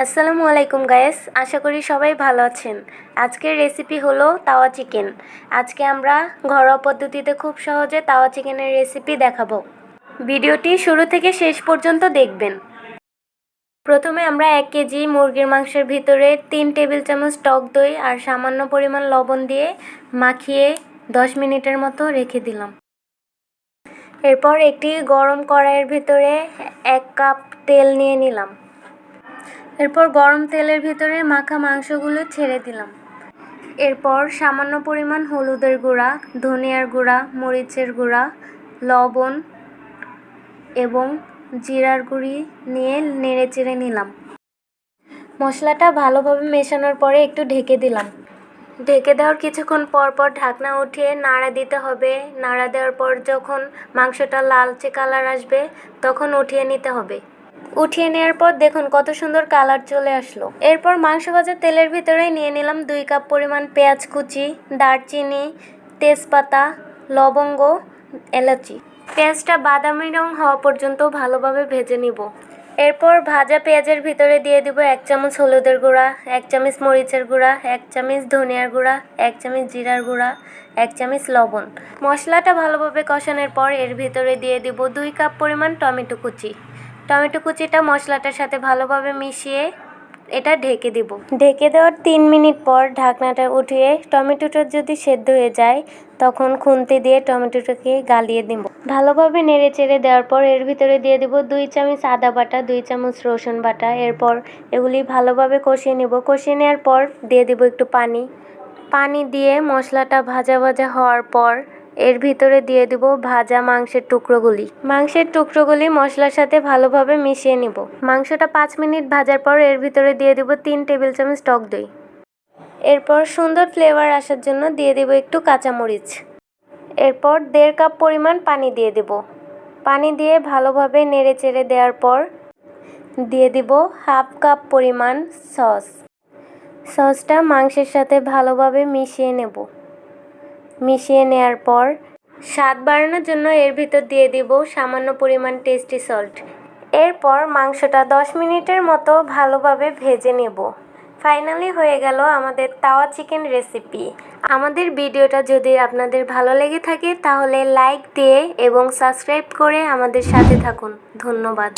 আসসালামু আলাইকুম গাইস, আশা করি সবাই ভালো আছেন। আজকের রেসিপি হলো তাওয়া চিকেন। আজকে আমরা ঘরোয়া পদ্ধতিতে খুব সহজে তাওয়া চিকেনের রেসিপি দেখাবো। ভিডিওটি শুরু থেকে শেষ পর্যন্ত দেখবেন। প্রথমে আমরা 1 কেজি মুরগির মাংসের ভিতরে 3 টেবিল চামচ টক দই আর সামান্য পরিমাণ লবণ দিয়ে মাখিয়ে 10 মিনিটের মতো রেখে দিলাম। এরপর একটি গরম কড়াইয়ের ভিতরে 1 কাপ তেল নিয়ে নিলাম। এরপর গরম তেলের ভিতরে মাখা মাংসগুলো ছেড়ে দিলাম। এরপর সামান্য পরিমাণ হলুদের গুঁড়া, ধনিয়ার গুঁড়া, মরিচের গুঁড়া, লবণ এবং জিরার গুঁড়ি নিয়ে নেড়েচেড়ে নিলাম। মশলাটা ভালোভাবে মেশানোর পরে একটু ঢেকে দিলাম। ঢেকে দেওয়ার কিছুক্ষণ পর পর ঢাকনা উঠিয়ে নাড়া দিতে হবে। নাড়া দেওয়ার পর যখন মাংসটা লালচে কালার আসবে তখন উঠিয়ে নিতে হবে। উঠিয়ে নেওয়ার পর দেখুন কত সুন্দর কালার চলে আসলো। এরপর মাংস ভাজা তেলের ভিতরে নিয়ে নিলাম 2 কাপ পরিমাণ পেঁয়াজ কুচি, দারচিনি, তেজপাতা, লবঙ্গ, এলাচি। পেঁয়াজটা বাদামি রং হওয়া পর্যন্ত ভালোভাবে ভেজে নিব। এরপর ভাজা পেঁয়াজের ভিতরে দিয়ে দিব 1 চামচ হলুদের গুঁড়া, 1 চামচ মরিচের গুঁড়া, 1 চামচ ধনিয়ার গুঁড়া, 1 চামচ জিরার গুঁড়া, 1 চামচ লবণ। মশলাটা ভালোভাবে কষানোর পর এর ভিতরে দিয়ে দিব 2 কাপ পরিমাণ টমেটো কুচি। টমেটো কুচিটা মশলাটার সাথে ভালোভাবে মিশিয়ে এটা ঢেকে দিব। ঢেকে দেওয়ার 3 মিনিট পর ঢাকনাটা উঠিয়ে টমেটোটা যদি সেদ্ধ হয়ে যায় তখন খুন্তি দিয়ে টমেটোটাকে গালিয়ে দিব। ভালোভাবে নেড়ে চেড়ে দেওয়ার পর এর ভিতরে দিয়ে দিব 2 চামচ আদা বাটা, 2 চামচ রসুন বাটা। এরপর এগুলি ভালোভাবে কষিয়ে নেব। কষিয়ে নেওয়ার পর দিয়ে দিব একটু পানি দিয়ে মশলাটা ভাজা ভাজা হওয়ার পর এর ভিতরে দিয়ে দিব ভাজা মাংসের টুকরোগুলি মশলার সাথে ভালোভাবে মিশিয়ে নিব। মাংসটা 5 মিনিট ভাজার পর এর ভিতরে দিয়ে দিব 3 টেবিল চামচ টক দই। এরপর সুন্দর ফ্লেভার আসার জন্য দিয়ে দিব একটু কাঁচামরিচ। এরপর 1.5 কাপ পরিমাণ পানি দিয়ে দেব। পানি দিয়ে ভালোভাবে নেড়ে চেড়ে দেওয়ার পর দিয়ে দিব 1/2 কাপ পরিমাণ সসটা মাংসের সাথে ভালোভাবে মিশিয়ে নেব। মিশিয়ে নেওয়ার পর স্বাদ বাড়ানোর জন্য এর ভিতর দিয়ে দিব সামান্য পরিমাণ টেস্টি সল্ট। এরপর মাংসটা 10 মিনিটের মতো ভালোভাবে ভেজে নেব। ফাইনালি হয়ে গেল আমাদের তাওয়া চিকেন রেসিপি। আমাদের ভিডিওটা যদি আপনাদের ভালো লেগে থাকে তাহলে লাইক দিয়ে এবং সাবস্ক্রাইব করে আমাদের সাথে থাকুন। ধন্যবাদ।